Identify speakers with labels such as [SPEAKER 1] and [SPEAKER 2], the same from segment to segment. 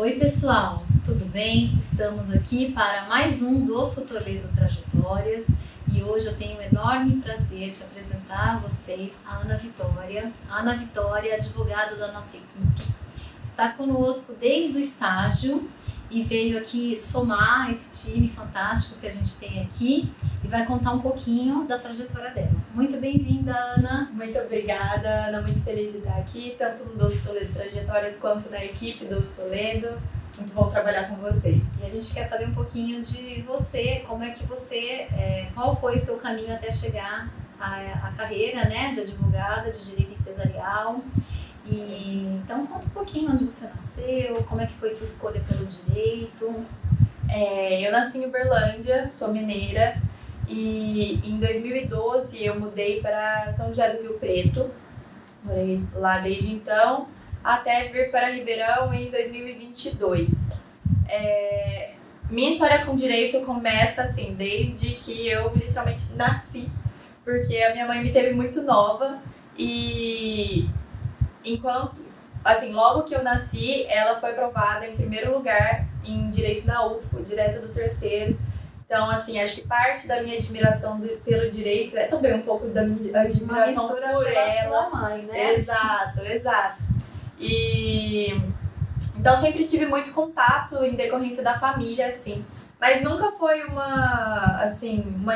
[SPEAKER 1] Oi pessoal, tudo bem? Estamos aqui para mais um Dosso Toledo Trajetórias e hoje eu tenho o enorme prazer de apresentar a vocês a Ana Vitória. A Ana Vitória, advogada da nossa equipe, está conosco desde o estágio e veio aqui somar esse time fantástico que a gente tem aqui e vai contar um pouquinho da trajetória dela. Muito bem-vinda, Ana.
[SPEAKER 2] Muito obrigada, Ana, muito feliz de estar aqui, tanto no Dosso Toledo Trajetórias quanto na equipe Dosso Toledo. Muito bom trabalhar com vocês.
[SPEAKER 1] E a gente quer saber um pouquinho de você, como é que você, qual foi o seu caminho até chegar à carreira, né, de advogada, de direito empresarial. Então conta um pouquinho onde você nasceu, como é que foi sua escolha pelo direito.
[SPEAKER 2] Eu nasci em Uberlândia, sou mineira, e em 2012 eu mudei para São José do Rio Preto. Morei lá desde então, até vir para Ribeirão em 2022. Minha história com direito começa assim, desde que eu literalmente nasci, porque a minha mãe me teve muito nova e logo que eu nasci, ela foi aprovada em primeiro lugar em direito na UFO, direto do terceiro. Então, assim, acho que parte da minha admiração pelo direito é também um pouco da minha admiração por ela.
[SPEAKER 1] Sua mãe, né?
[SPEAKER 2] Exato. E então sempre tive muito contato em decorrência da família, assim. Mas nunca foi uma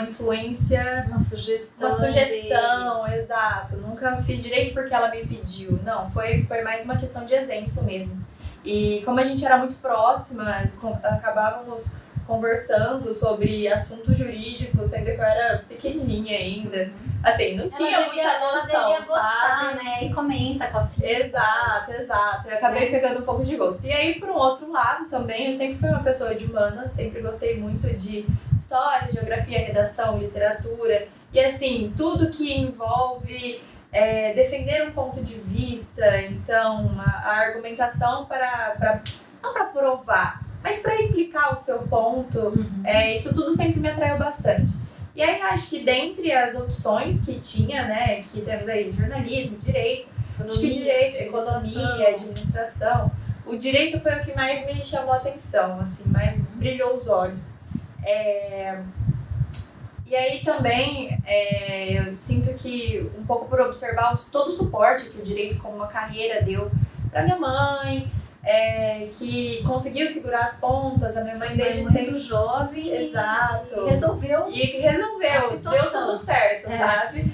[SPEAKER 2] influência...
[SPEAKER 1] Uma sugestão,
[SPEAKER 2] exato. Nunca fiz direito porque ela me pediu. Não, foi mais uma questão de exemplo mesmo. E como a gente era muito próxima, acabávamos conversando sobre assuntos jurídicos, sendo que eu era pequenininha ainda. Assim, não tinha muita noção,
[SPEAKER 1] ela gostar,
[SPEAKER 2] sabe?
[SPEAKER 1] né? E comenta com a filha.
[SPEAKER 2] Exato. Eu acabei pegando um pouco de gosto. E aí, por um outro lado também, eu sempre fui uma pessoa de humanas, sempre gostei muito de história, geografia, redação, literatura. E assim, tudo que envolve defender um ponto de vista, então, a argumentação não para provar, mas para explicar o seu ponto, isso tudo sempre me atraiu bastante. E aí acho que dentre as opções que tinha, né, que temos aí jornalismo, direito, economia, administração, o direito foi o que mais me chamou a atenção, assim, mais brilhou os olhos. E aí também eu sinto que, um pouco por observar todo o suporte que o direito como uma carreira deu para minha mãe, que conseguiu segurar as pontas, a minha mãe desde sempre
[SPEAKER 1] jovem.
[SPEAKER 2] Exato.
[SPEAKER 1] E resolveu,
[SPEAKER 2] deu tudo certo, sabe?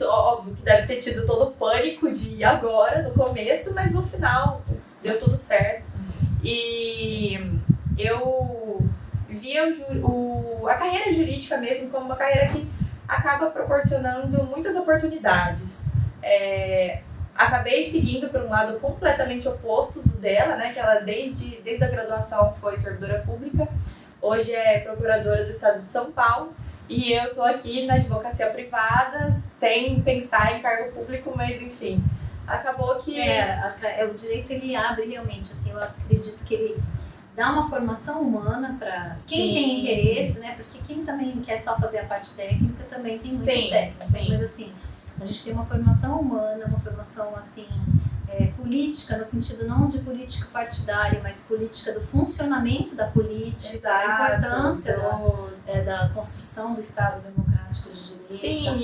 [SPEAKER 2] Óbvio que deve ter tido todo o pânico de agora, no começo, mas no final deu tudo certo. E eu via a carreira jurídica mesmo como uma carreira que acaba proporcionando muitas oportunidades. Acabei seguindo por um lado completamente oposto do dela, né? Que ela desde a graduação foi servidora pública, hoje é procuradora do estado de São Paulo, e eu tô aqui na advocacia privada, sem pensar em cargo público, mas enfim, acabou que...
[SPEAKER 1] o direito ele abre realmente, assim, eu acredito que ele dá uma formação humana para quem tem interesse, né? Porque quem também quer só fazer a parte técnica também tem muitas técnicas, mas assim... A gente tem uma formação humana, uma formação assim, política, no sentido não de política partidária, mas política do funcionamento da política,
[SPEAKER 2] Exato,
[SPEAKER 1] a importância da construção do Estado Democrático de Direito.
[SPEAKER 2] Sim,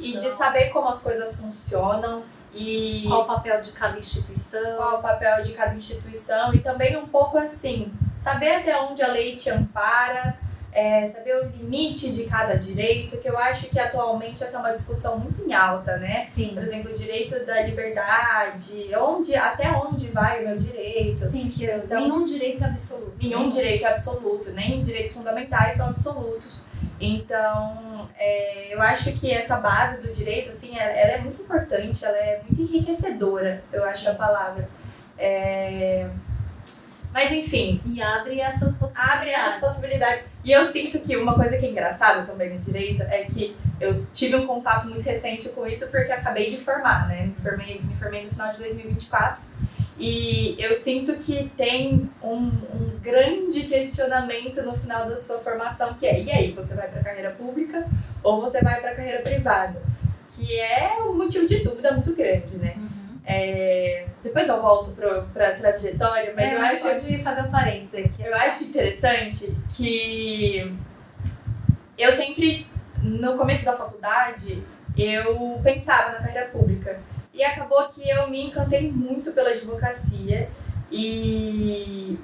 [SPEAKER 2] e de saber como as coisas funcionam. E
[SPEAKER 1] qual o papel de cada instituição.
[SPEAKER 2] E também um pouco assim, saber até onde a lei te ampara, saber o limite de cada direito, que eu acho que atualmente essa é uma discussão muito em alta, né?
[SPEAKER 1] Sim.
[SPEAKER 2] Por exemplo, o direito da liberdade, até onde vai o meu direito.
[SPEAKER 1] Sim, que nenhum direito é absoluto.
[SPEAKER 2] Nenhum direito é absoluto, nem direitos fundamentais são absolutos. Então, eu acho que essa base do direito, assim, ela é muito importante, ela é muito enriquecedora, eu acho a palavra. Mas enfim.
[SPEAKER 1] E abre essas possibilidades.
[SPEAKER 2] E eu sinto que uma coisa que é engraçada também no direito é que eu tive um contato muito recente com isso porque acabei de formar, né? Me formei no final de 2024. E eu sinto que tem um grande questionamento no final da sua formação, que e aí, você vai para a carreira pública ou você vai para a carreira privada? Que é um motivo de dúvida muito grande, né? Depois eu volto pra trajetória, mas eu acho...
[SPEAKER 1] Pode fazer um parênteses aqui.
[SPEAKER 2] Eu acho interessante que eu sempre, no começo da faculdade, eu pensava na carreira pública. E acabou que eu me encantei muito pela advocacia. E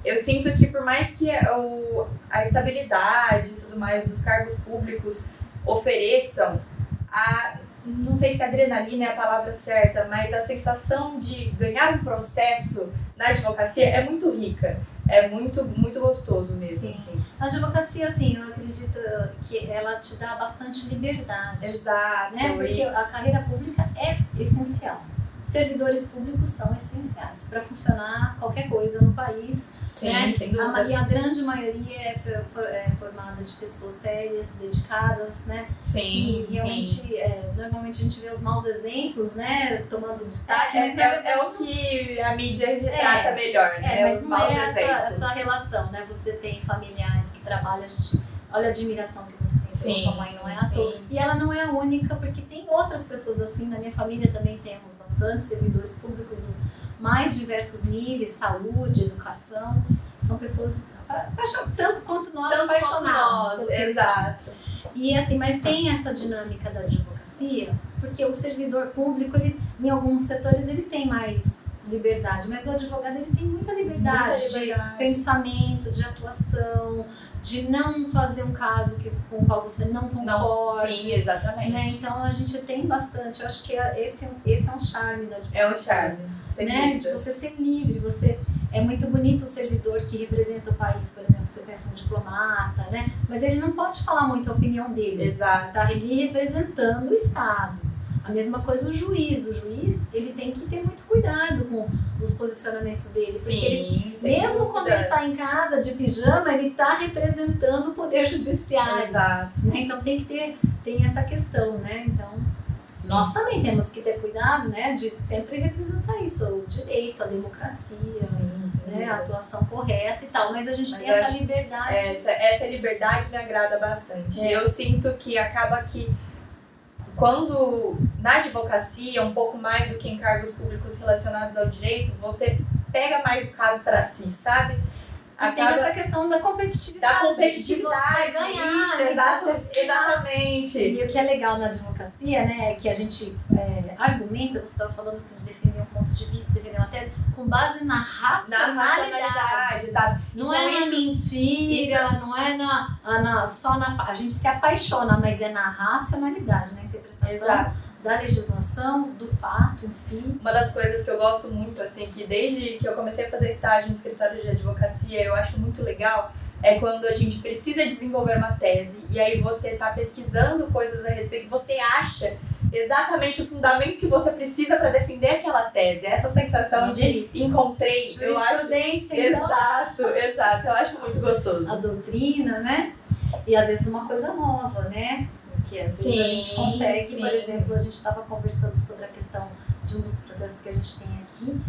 [SPEAKER 2] eu sinto que por mais que a estabilidade e tudo mais dos cargos públicos ofereçam, não sei se adrenalina é a palavra certa, mas a sensação de ganhar um processo na advocacia é muito rica. É muito, muito gostoso mesmo.
[SPEAKER 1] Sim. Assim. A advocacia, assim, eu acredito que ela te dá bastante liberdade.
[SPEAKER 2] Exato.
[SPEAKER 1] Né? Porque a carreira pública é essencial. Os servidores públicos são essenciais para funcionar qualquer coisa no país.
[SPEAKER 2] Sim,
[SPEAKER 1] né?
[SPEAKER 2] sem dúvidas.
[SPEAKER 1] E a grande maioria é formada de pessoas sérias, dedicadas, né?
[SPEAKER 2] Sim,
[SPEAKER 1] que realmente, normalmente a gente vê os maus exemplos, né? Tomando destaque.
[SPEAKER 2] É o que a mídia retrata melhor, né?
[SPEAKER 1] Mas
[SPEAKER 2] os
[SPEAKER 1] não
[SPEAKER 2] maus
[SPEAKER 1] é
[SPEAKER 2] exemplos.
[SPEAKER 1] essa relação, né? Você tem familiares que trabalham, a gente olha a admiração que você tem pela sua mãe, não é à toa. E ela não é a única, porque tem outras pessoas assim. Na minha família também temos bastante servidores públicos dos mais diversos níveis, saúde, educação. São pessoas tanto quanto nós apaixonados.
[SPEAKER 2] Exato.
[SPEAKER 1] E assim, mas tem essa dinâmica da advocacia, porque o servidor público, ele, em alguns setores, ele tem mais liberdade, mas o advogado ele tem muita liberdade de pensamento, de atuação, de não fazer um caso com o qual você não concorde.
[SPEAKER 2] Sim, exatamente.
[SPEAKER 1] Né? Então a gente tem bastante, eu acho que esse é um charme da advocacia.
[SPEAKER 2] É um charme, sem
[SPEAKER 1] né? De você ser livre, é muito bonito o servidor que representa o país, por exemplo, você pensa um diplomata, né? Mas ele não pode falar muito a opinião dele.
[SPEAKER 2] Exato.
[SPEAKER 1] Tá ali representando o Estado. A mesma coisa o juiz. O juiz, ele tem que ter muito cuidado com os posicionamentos dele. Porque ele, mesmo quando ele está em casa de pijama, ele está representando o poder judiciário.
[SPEAKER 2] Exato.
[SPEAKER 1] Né? Então tem essa questão, né? Então, nós também temos que ter cuidado, né, de sempre representar isso, o direito, a democracia, né, a atuação correta e tal, mas a gente tem essa liberdade.
[SPEAKER 2] Essa liberdade me agrada bastante. Eu sinto que acaba que quando na advocacia, um pouco mais do que em cargos públicos relacionados ao direito, você pega mais o caso para si, sabe?
[SPEAKER 1] Tem essa questão da competitividade. De você ganhar.
[SPEAKER 2] Isso, exatamente.
[SPEAKER 1] E o que é legal na advocacia, né, é que a gente argumenta, você estava falando assim, de defender um ponto de vista, defender uma tese, com base na racionalidade.
[SPEAKER 2] Exato.
[SPEAKER 1] Não então, é na mentira, não é só na... A gente se apaixona, mas é na racionalidade, na interpretação da legislação, do fato em si.
[SPEAKER 2] Uma das coisas que eu gosto muito, assim, que desde que eu comecei a fazer estágio no escritório de advocacia, eu acho muito legal, é quando a gente precisa desenvolver uma tese e aí você está pesquisando coisas a respeito, você acha exatamente o fundamento que você precisa para defender aquela tese. Essa sensação de encontrei, eu acho...
[SPEAKER 1] Então,
[SPEAKER 2] exato, eu acho muito gostoso.
[SPEAKER 1] A doutrina, né? E às vezes uma coisa nova, né? Porque às vezes a gente consegue, por exemplo, a gente estava conversando sobre a questão de um dos processos que a gente tem aqui,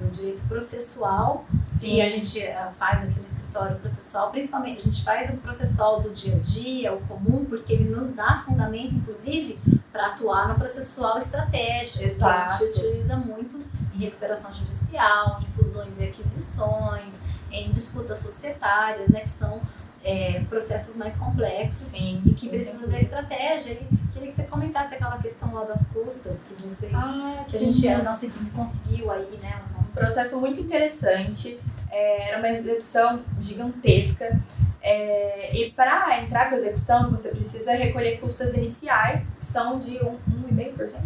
[SPEAKER 1] do direito processual, que a gente faz aqui no escritório processual, principalmente a gente faz o processual do dia a dia, o comum, porque ele nos dá fundamento, inclusive, para atuar no processual estratégico, que a gente utiliza muito em recuperação judicial, em fusões e aquisições, em disputas societárias, né, que são processos mais complexos e que precisam da estratégia. Queria que você comentasse aquela questão lá das custas que vocês, que a nossa equipe conseguiu aí, né?
[SPEAKER 2] Um processo muito interessante, era uma execução gigantesca e para entrar com a execução você precisa recolher custas iniciais, que são de 1,5%?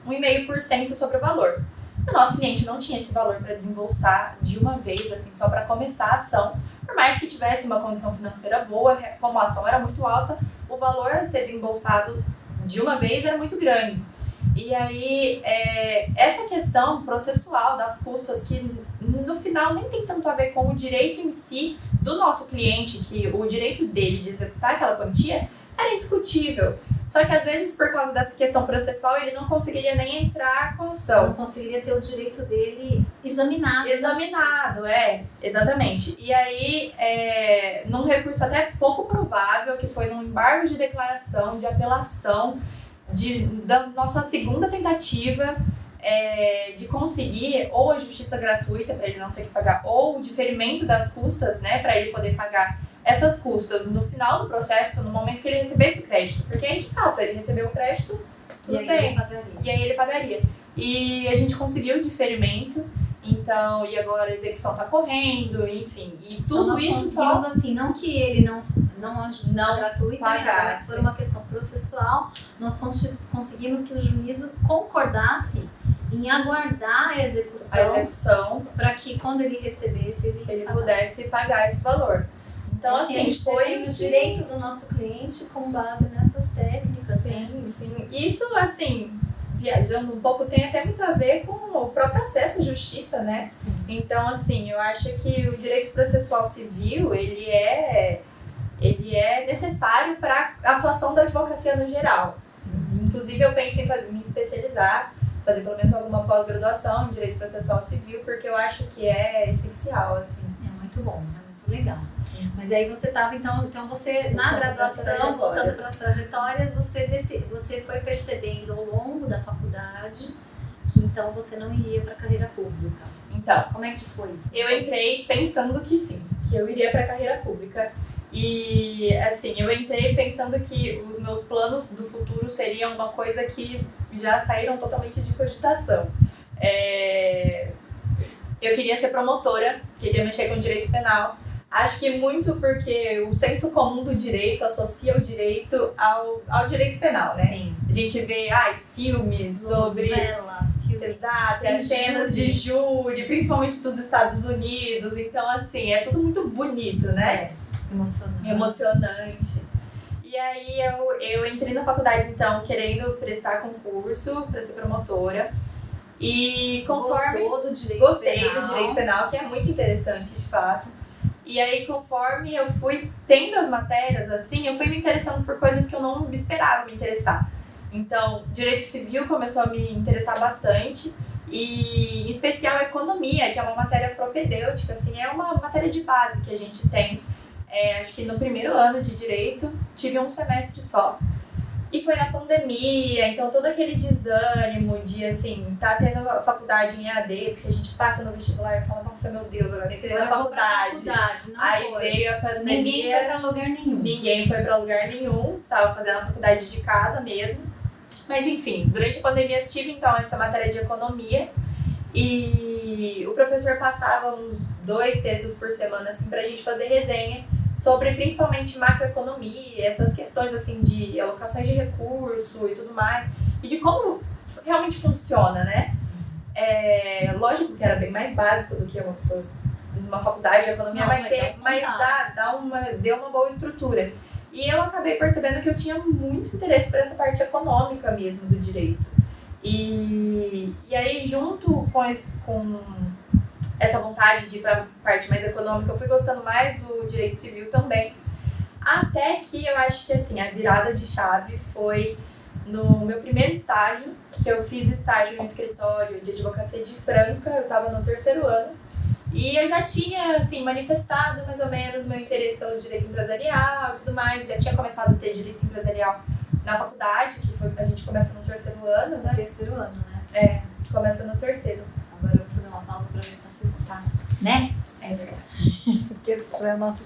[SPEAKER 2] 1,5% sobre o valor. O nosso cliente não tinha esse valor para desembolsar de uma vez, assim, só para começar a ação. Por mais que tivesse uma condição financeira boa, como a ação era muito alta, o valor a ser desembolsado de uma vez era muito grande. E aí, essa questão processual das custas, que no final nem tem tanto a ver com o direito em si do nosso cliente, que o direito dele de executar aquela quantia era indiscutível. Só que às vezes, por causa dessa questão processual, ele não conseguiria nem entrar com a ação.
[SPEAKER 1] Não conseguiria ter o direito dele examinado.
[SPEAKER 2] Exatamente. E aí, num recurso até pouco provável, que foi num embargo de declaração, de apelação, da nossa segunda tentativa de conseguir ou a justiça gratuita para ele não ter que pagar, ou o diferimento das custas, né, para ele poder pagar essas custas no final do processo, no momento que ele recebesse o crédito. Porque aí, de fato, ele recebeu o crédito, tudo bem. E aí ele pagaria. E a gente conseguiu o diferimento, então, e agora a execução tá correndo, enfim. E tudo
[SPEAKER 1] então,
[SPEAKER 2] isso só...
[SPEAKER 1] assim, não que ele não a justiça gratuita, mas por uma questão processual, nós conseguimos que o juízo concordasse em aguardar a execução para que quando ele recebesse, ele
[SPEAKER 2] pudesse pagar esse valor. Então, assim, foi
[SPEAKER 1] o direito do nosso cliente com base nessas técnicas.
[SPEAKER 2] Sim, sim. Isso, assim, viajando um pouco, tem até muito a ver com o próprio acesso à justiça, né?
[SPEAKER 1] Sim.
[SPEAKER 2] Então, assim, eu acho que o direito processual civil, ele é necessário para a atuação da advocacia no geral.
[SPEAKER 1] Sim.
[SPEAKER 2] Inclusive, eu penso em me especializar, fazer pelo menos alguma pós-graduação em direito processual civil, porque eu acho que é essencial, assim.
[SPEAKER 1] É muito bom, é muito legal. Mas aí você estava, então você na graduação, voltando para as trajetórias, você foi percebendo ao longo da faculdade que então você não iria para a carreira pública.
[SPEAKER 2] Então,
[SPEAKER 1] como é que foi isso?
[SPEAKER 2] Eu entrei pensando que sim, que eu iria para a carreira pública. E, assim, eu entrei pensando que os meus planos do futuro seriam uma coisa que já saíram totalmente de cogitação. Eu queria ser promotora, queria mexer com direito penal. Acho que muito porque o senso comum do direito associa o direito ao direito penal, né?
[SPEAKER 1] Sim.
[SPEAKER 2] A gente vê filmes sobre... Exato, as cenas de júri, principalmente dos Estados Unidos. Então, assim, é tudo muito bonito, né? Emocionante. E aí eu entrei na faculdade, então, querendo prestar concurso para ser promotora. E conforme... Gostei do direito penal, que é muito interessante, de fato. E aí, conforme eu fui tendo as matérias, assim, eu fui me interessando por coisas que eu não esperava me interessar. Então, direito civil começou a me interessar bastante. E, em especial, a economia, que é uma matéria propedêutica, assim, é uma matéria de base que a gente tem. Acho que no primeiro ano de direito, tive um semestre só. E foi na pandemia, então todo aquele desânimo de, assim, tá tendo a faculdade em EAD, porque a gente passa no vestibular e fala, nossa, meu Deus, agora entrei na faculdade. Aí veio a pandemia.
[SPEAKER 1] Ninguém foi pra lugar nenhum.
[SPEAKER 2] Ninguém foi pra lugar nenhum, tava fazendo a faculdade de casa mesmo. Mas, enfim, durante a pandemia tive, então, essa matéria de economia. E o professor passava uns 2 textos por semana, assim, pra gente fazer resenha sobre principalmente macroeconomia, essas questões assim de alocações de recurso e tudo mais, e de como realmente funciona, né? Lógico que era bem mais básico do que uma pessoa numa faculdade de economia vai ter, mas deu uma boa estrutura. E eu acabei percebendo que eu tinha muito interesse por essa parte econômica mesmo do direito. E aí, junto com essa vontade de ir para a parte mais econômica, eu fui gostando mais do direito civil também. Até que eu acho que, assim, a virada de chave foi no meu primeiro estágio, que eu fiz estágio no escritório de advocacia de Franca, eu estava no 3º ano, e eu já tinha, assim, manifestado mais ou menos meu interesse pelo direito empresarial e tudo mais, já tinha começado a ter direito empresarial na faculdade, a gente começa no 3º ano, né?
[SPEAKER 1] 3º ano, né?
[SPEAKER 2] Começa no 3º.
[SPEAKER 1] Agora eu vou fazer uma pausa pra ver se tá filmando. Tá. Né?
[SPEAKER 2] É verdade.
[SPEAKER 1] Porque já é o nosso...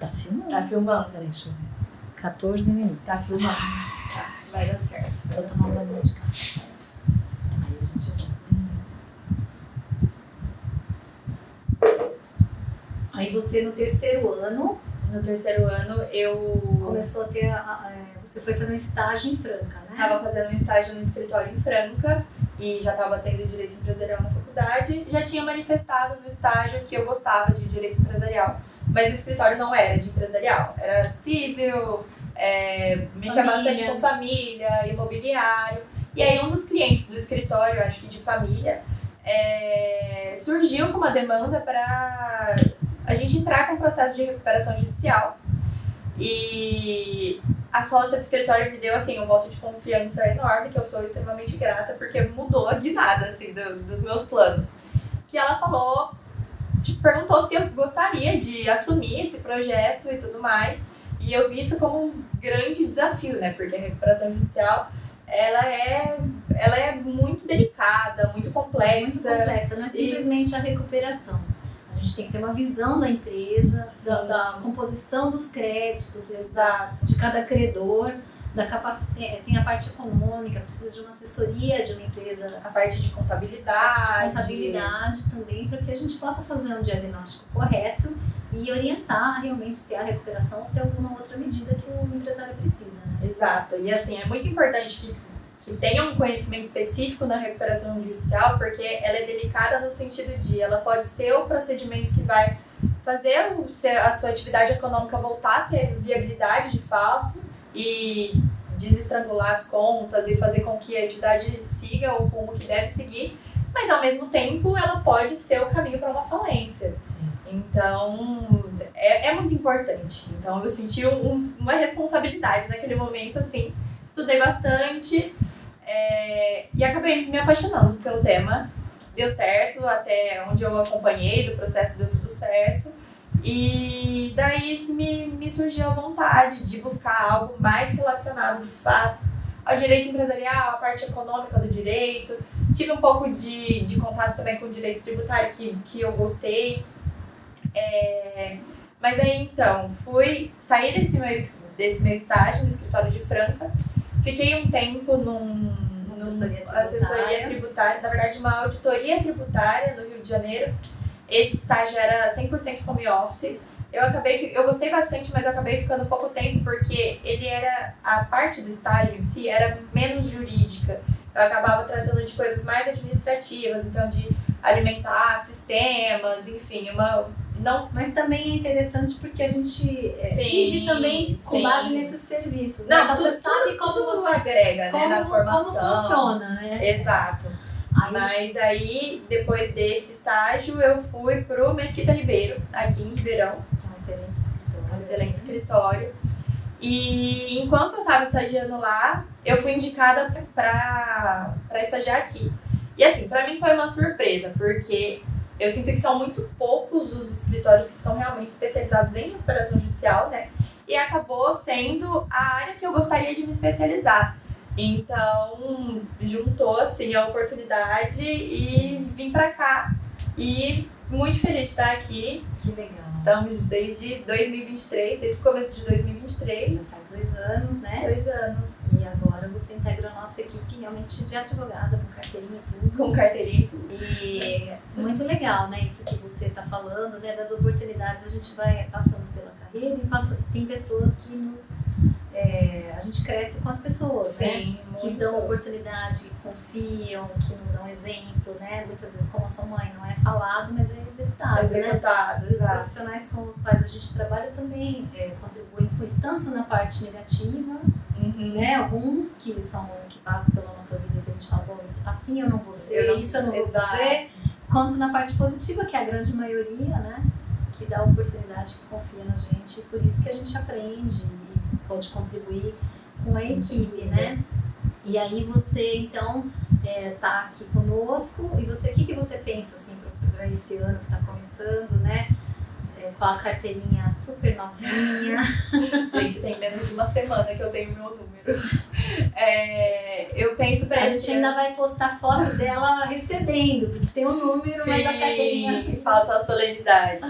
[SPEAKER 1] Tá filmando?
[SPEAKER 2] Tá filmando.
[SPEAKER 1] Peraí, deixa eu ver. 14 minutos.
[SPEAKER 2] Tá filmando. Tá. Vai dar certo.
[SPEAKER 1] Vou tomar um banho de café. Aí a gente vai. Aí você no 3º ano...
[SPEAKER 2] No 3º ano eu...
[SPEAKER 1] Começou a ter... Você foi fazer um estágio em Franca, né?
[SPEAKER 2] Tava fazendo um estágio no escritório em Franca e já tava tendo direito empresarial na faculdade. Já tinha manifestado no estágio que eu gostava de direito empresarial, mas o escritório não era de empresarial. Era civil, mexia bastante com família, imobiliário. E aí um dos clientes do escritório, acho que de família, surgiu com uma demanda para a gente entrar com um processo de recuperação judicial. E a sócia do escritório me deu, assim, um voto de confiança enorme, que eu sou extremamente grata, porque mudou a guinada, assim, dos meus planos. Que ela falou, perguntou se eu gostaria de assumir esse projeto e tudo mais. E eu vi isso como um grande desafio, né? Porque a recuperação judicial ela é muito delicada, muito complexa.
[SPEAKER 1] Muito complexa, não é simplesmente a recuperação. A gente tem que ter uma visão da empresa, da composição dos créditos, de cada credor, tem a parte econômica, precisa de uma assessoria de uma empresa.
[SPEAKER 2] A parte de contabilidade.
[SPEAKER 1] Também, para que a gente possa fazer um diagnóstico correto e orientar realmente se há recuperação ou se há alguma outra medida que o empresário precisa. Né?
[SPEAKER 2] Exato. E assim, é muito importante que tenha um conhecimento específico na recuperação judicial, porque ela é delicada no sentido de ela pode ser o procedimento que vai fazer a sua atividade econômica voltar a ter viabilidade de fato e desestrangular as contas e fazer com que a atividade siga o rumo que deve seguir, mas ao mesmo tempo ela pode ser o caminho para uma falência. Então, é muito importante. Então, eu senti uma responsabilidade naquele momento, assim, estudei bastante e acabei me apaixonando pelo tema. Deu certo, até onde eu acompanhei do processo deu tudo certo. E daí me surgiu a vontade de buscar algo mais relacionado, de fato, ao direito empresarial, à parte econômica do direito. Tive um pouco de contato também com o direito tributário, que eu gostei. Mas aí, então, saí desse meu estágio no escritório de Franca. Fiquei um tempo numa assessoria tributária, na verdade, uma auditoria tributária no Rio de Janeiro. Esse estágio era 100% home office. Eu gostei bastante, mas eu acabei ficando pouco tempo porque a parte do estágio em si era menos jurídica. Eu acabava tratando de coisas mais administrativas, então de alimentar sistemas, enfim,
[SPEAKER 1] Mas também é interessante porque a gente vive também com base nesses serviços.
[SPEAKER 2] Não,
[SPEAKER 1] né? Então você sabe
[SPEAKER 2] como você agrega, né, na formação.
[SPEAKER 1] Como funciona, né?
[SPEAKER 2] Exato. Mas aí, depois desse estágio, eu fui pro Mesquita Ribeiro, aqui em Ribeirão.
[SPEAKER 1] Que é um excelente escritório.
[SPEAKER 2] Um excelente escritório. E enquanto eu estava estagiando lá, eu fui indicada para estagiar aqui. E assim, para mim foi uma surpresa, porque eu sinto que são muito poucos os escritórios que são realmente especializados em recuperação judicial, né? E acabou sendo a área que eu gostaria de me especializar. Então, juntou assim a oportunidade e vim pra cá. E muito feliz de estar aqui.
[SPEAKER 1] Que legal.
[SPEAKER 2] Estamos desde 2023, desde o começo de 2023.
[SPEAKER 1] Já faz 2 anos, né?
[SPEAKER 2] 2 anos.
[SPEAKER 1] E agora você integra a nossa equipe realmente de advogada, com carteirinha e tudo.
[SPEAKER 2] Com carteirinha e tudo.
[SPEAKER 1] E muito legal, né? Isso que você está falando, né? Das oportunidades, a gente vai passando pela carreira e tem pessoas que a gente cresce com as pessoas,
[SPEAKER 2] sim,
[SPEAKER 1] né? Que dão oportunidade, que confiam, que nos dão exemplo, né? Muitas vezes, como a sua mãe, não é falado, mas é executado,
[SPEAKER 2] né?
[SPEAKER 1] Os profissionais com os quais a gente trabalha também contribuem com isso, tanto na parte negativa, né? Alguns que passam pela nossa vida que a gente fala, bom, assim eu não vou ser, isso eu não vou fazer, quanto na parte positiva, que é a grande maioria, né? Que dá oportunidade, que confia na gente, e por isso que a gente aprende e pode contribuir com a equipe, né? E aí você, então, tá aqui conosco, e você, o que você pensa, assim, para esse ano que está começando, né? Com a carteirinha super novinha.
[SPEAKER 2] Gente, tem menos de uma semana que eu tenho meu número. Eu penso pra
[SPEAKER 1] A gente ainda vai postar foto dela recebendo, porque tem um número,
[SPEAKER 2] sim,
[SPEAKER 1] mas a carteirinha...
[SPEAKER 2] falta a solenidade.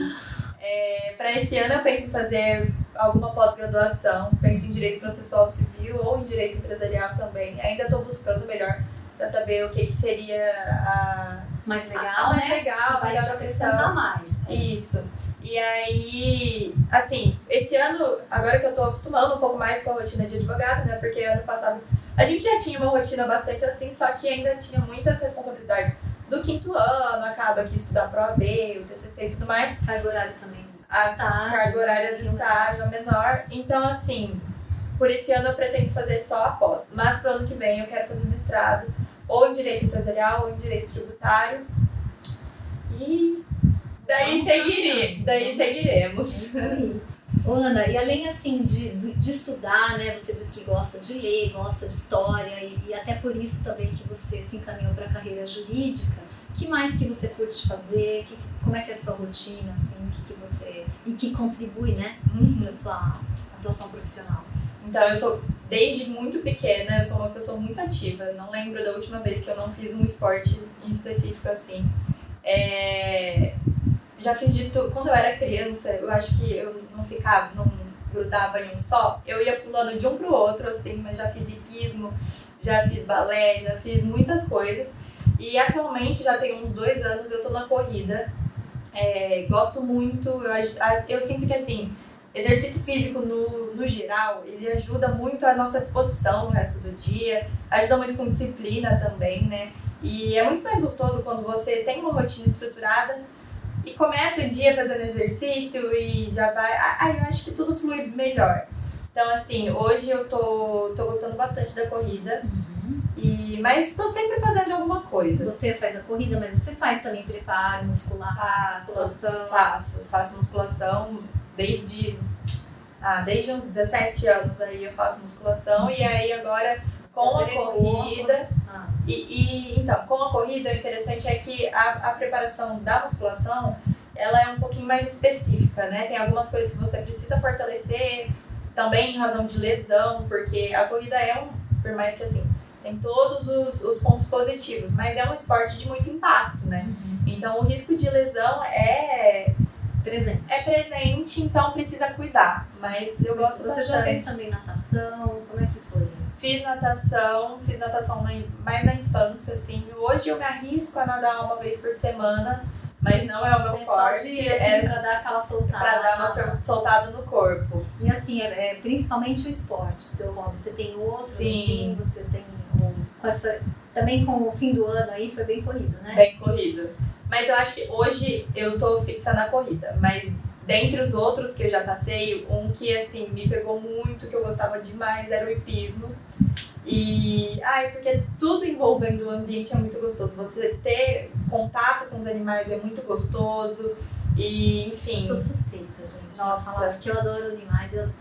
[SPEAKER 2] Para esse ano eu penso em fazer alguma pós-graduação, penso em Direito Processual Civil ou em Direito Empresarial também. Ainda estou buscando melhor para saber o que seria a
[SPEAKER 1] mais legal,
[SPEAKER 2] mais
[SPEAKER 1] né?
[SPEAKER 2] legal,
[SPEAKER 1] que vai te acrescentar mais.
[SPEAKER 2] Isso. E aí, assim, esse ano, agora que eu tô acostumando um pouco mais com a rotina de advogado, né? Porque ano passado a gente já tinha uma rotina bastante assim, só que ainda tinha muitas responsabilidades do 5º ano, acaba que estudar pro AB, o TCC e tudo mais.
[SPEAKER 1] Carga horária também.
[SPEAKER 2] A carga horária do estágio é menor. Então, assim, por esse ano eu pretendo fazer só a pós. Mas pro ano que vem eu quero fazer mestrado, ou em Direito Empresarial, ou em Direito Tributário. E daí seguiremos.
[SPEAKER 1] Isso aí. Ana, e além assim de estudar, né? Você disse que gosta de ler, gosta de história e até por isso também que você se encaminhou para a carreira jurídica. O que mais que você curte fazer? Como é que é a sua rotina, assim? E que contribui, né? Para a sua atuação profissional?
[SPEAKER 2] Então, eu sou desde muito pequena, eu sou uma pessoa muito ativa. Não lembro da última vez que eu não fiz um esporte em específico assim. Já fiz de tudo. Quando eu era criança, eu acho que eu não grudava em um só. Eu ia pulando de um pro outro, assim, mas já fiz hipismo, já fiz balé, já fiz muitas coisas. E atualmente, já tem uns 2 anos, eu tô na corrida. Gosto muito, eu sinto que, assim, exercício físico no geral, ele ajuda muito a nossa disposição no resto do dia, ajuda muito com disciplina também, né? E é muito mais gostoso quando você tem uma rotina estruturada e começa o dia fazendo exercício e já vai... eu acho que tudo flui melhor. Então, assim, hoje eu tô gostando bastante da corrida. Mas tô sempre fazendo alguma coisa.
[SPEAKER 1] Você faz a corrida, mas você faz também preparo muscular?
[SPEAKER 2] Musculação? Faço musculação desde uns 17 anos aí eu faço musculação. E aí agora com a corrida... Então, com a corrida, o interessante é que a preparação da musculação, ela é um pouquinho mais específica, né? Tem algumas coisas que você precisa fortalecer, também em razão de lesão, porque a corrida por mais que assim, tem todos os pontos positivos, mas é um esporte de muito impacto, né? Então o risco de lesão é presente, então precisa cuidar. Mas eu gosto bastante.
[SPEAKER 1] Você já fez também natação? Como é que foi?
[SPEAKER 2] Fiz natação mais na infância, assim. Hoje eu me arrisco a nadar uma vez por semana, mas não é o meu forte.
[SPEAKER 1] Pra dar aquela soltada.
[SPEAKER 2] Pra dar uma soltada no corpo.
[SPEAKER 1] E assim, principalmente o esporte, o seu hobby. Você tem outro,
[SPEAKER 2] Sim.
[SPEAKER 1] Assim, você tem também com o fim do ano aí foi bem corrido, né?
[SPEAKER 2] Bem corrido. Mas eu acho que hoje eu tô fixa na corrida, mas dentre os outros que eu já passei, um que assim me pegou muito, que eu gostava demais, era o hipismo. E porque tudo envolvendo o ambiente é muito gostoso. Você ter contato com os animais é muito gostoso. E enfim.
[SPEAKER 1] Eu sou suspeita, gente.
[SPEAKER 2] Nossa,
[SPEAKER 1] falar, porque eu adoro animais, adoro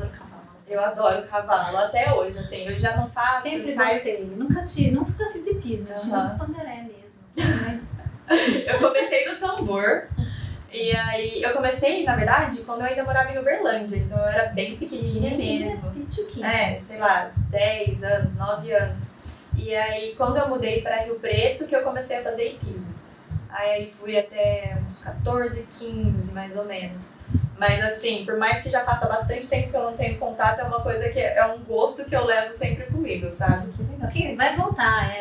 [SPEAKER 1] cavalo.
[SPEAKER 2] Eu adoro cavalo, até hoje, assim, eu já não faço.
[SPEAKER 1] Sempre gostei, nunca fiz hipismo, eu tinha uns panderé mesmo. Mas...
[SPEAKER 2] Eu comecei no tambor. E aí, eu comecei, na verdade, quando eu ainda morava em Uberlândia, então eu era bem pequenininha mesmo. Sei lá, 10 anos, 9 anos. E aí, quando eu mudei pra Rio Preto, que eu comecei a fazer hipismo. Aí fui até uns 14, 15, mais ou menos. Mas assim, por mais que já faça bastante tempo que eu não tenho contato, é uma coisa que é um gosto que eu levo sempre comigo, sabe?
[SPEAKER 1] Que legal. Que vai voltar,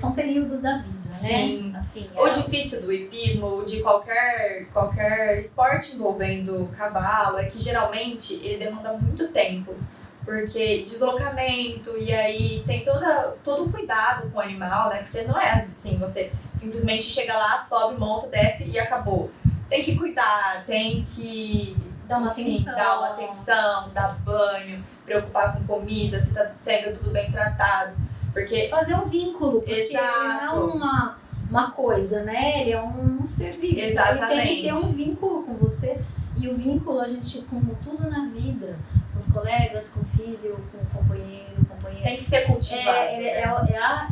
[SPEAKER 1] são períodos da vida, né?
[SPEAKER 2] Sim.
[SPEAKER 1] Assim,
[SPEAKER 2] o difícil do hipismo, ou de qualquer esporte envolvendo cavalo, é que geralmente ele demanda muito tempo. Porque deslocamento, e aí tem todo o cuidado com o animal, né? Porque não é assim, você simplesmente chega lá, sobe, monta, desce e acabou. Tem que cuidar, tem que
[SPEAKER 1] dar uma
[SPEAKER 2] atenção, dar banho, preocupar com comida, se tá sendo tudo bem tratado. Porque
[SPEAKER 1] fazer um vínculo, porque
[SPEAKER 2] exato.
[SPEAKER 1] Ele não é uma coisa, né? Ele é um ser vivo.
[SPEAKER 2] Exatamente.
[SPEAKER 1] Ele tem que ter um vínculo com você. E o vínculo, a gente, como tudo na vida, com os colegas, com o filho, com o companheiro.
[SPEAKER 2] Tem que ser cultivado.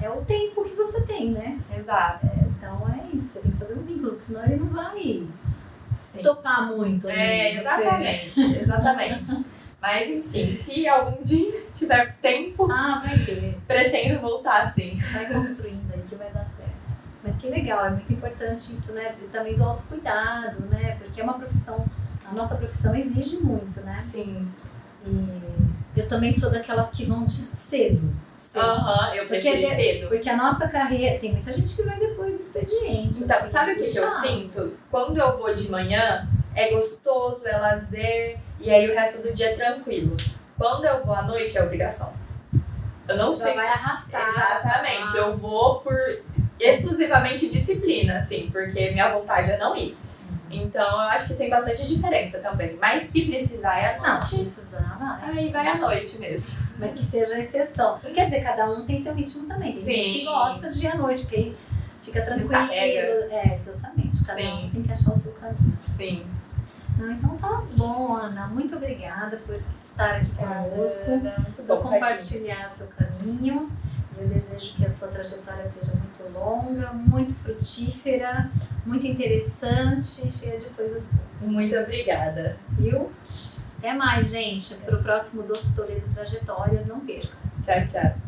[SPEAKER 1] É o tempo que você tem, né?
[SPEAKER 2] Exato.
[SPEAKER 1] Então é isso, tem que fazer um vínculo, porque senão ele não vai topar muito.
[SPEAKER 2] Exatamente. Mas enfim, se algum dia tiver tempo,
[SPEAKER 1] vai ter.
[SPEAKER 2] Pretendo voltar sim.
[SPEAKER 1] Vai construindo aí que vai dar certo. Mas que legal, é muito importante isso, né? Também do autocuidado, né? Porque é uma profissão, a nossa profissão exige muito, né?
[SPEAKER 2] Sim.
[SPEAKER 1] E eu também sou daquelas que vão cedo.
[SPEAKER 2] Eu prefiro cedo.
[SPEAKER 1] Porque a nossa carreira, tem muita gente que vai depois do expediente.
[SPEAKER 2] Então,
[SPEAKER 1] assim,
[SPEAKER 2] sabe o que eu sinto? Quando eu vou de manhã, é gostoso, é lazer, e aí o resto do dia é tranquilo. Quando eu vou à noite, é obrigação. Eu não sei.
[SPEAKER 1] Já vai arrastar.
[SPEAKER 2] Exatamente. Eu vou por exclusivamente disciplina, assim, porque minha vontade é não ir. Então, eu acho que tem bastante diferença também. Mas se precisar, é à noite.
[SPEAKER 1] Não, se precisar, vai.
[SPEAKER 2] Aí vai à noite mesmo.
[SPEAKER 1] Mas que seja a exceção. Quer dizer, cada um tem seu ritmo também. Tem gente que gosta de ir à noite, porque aí fica tranquilo.
[SPEAKER 2] Descarrega.
[SPEAKER 1] Exatamente. Cada
[SPEAKER 2] Sim.
[SPEAKER 1] um tem que achar o seu caminho.
[SPEAKER 2] Sim.
[SPEAKER 1] Então tá bom, Ana. Muito obrigada por estar aqui conosco.
[SPEAKER 2] Muito bom
[SPEAKER 1] por compartilhar o seu caminho. Eu desejo que a sua trajetória seja muito longa, muito frutífera, muito interessante, cheia de coisas boas.
[SPEAKER 2] Muito obrigada.
[SPEAKER 1] Viu? Até mais, gente. Para o próximo Doce Toledo Trajetórias, não percam.
[SPEAKER 2] Tchau, tchau.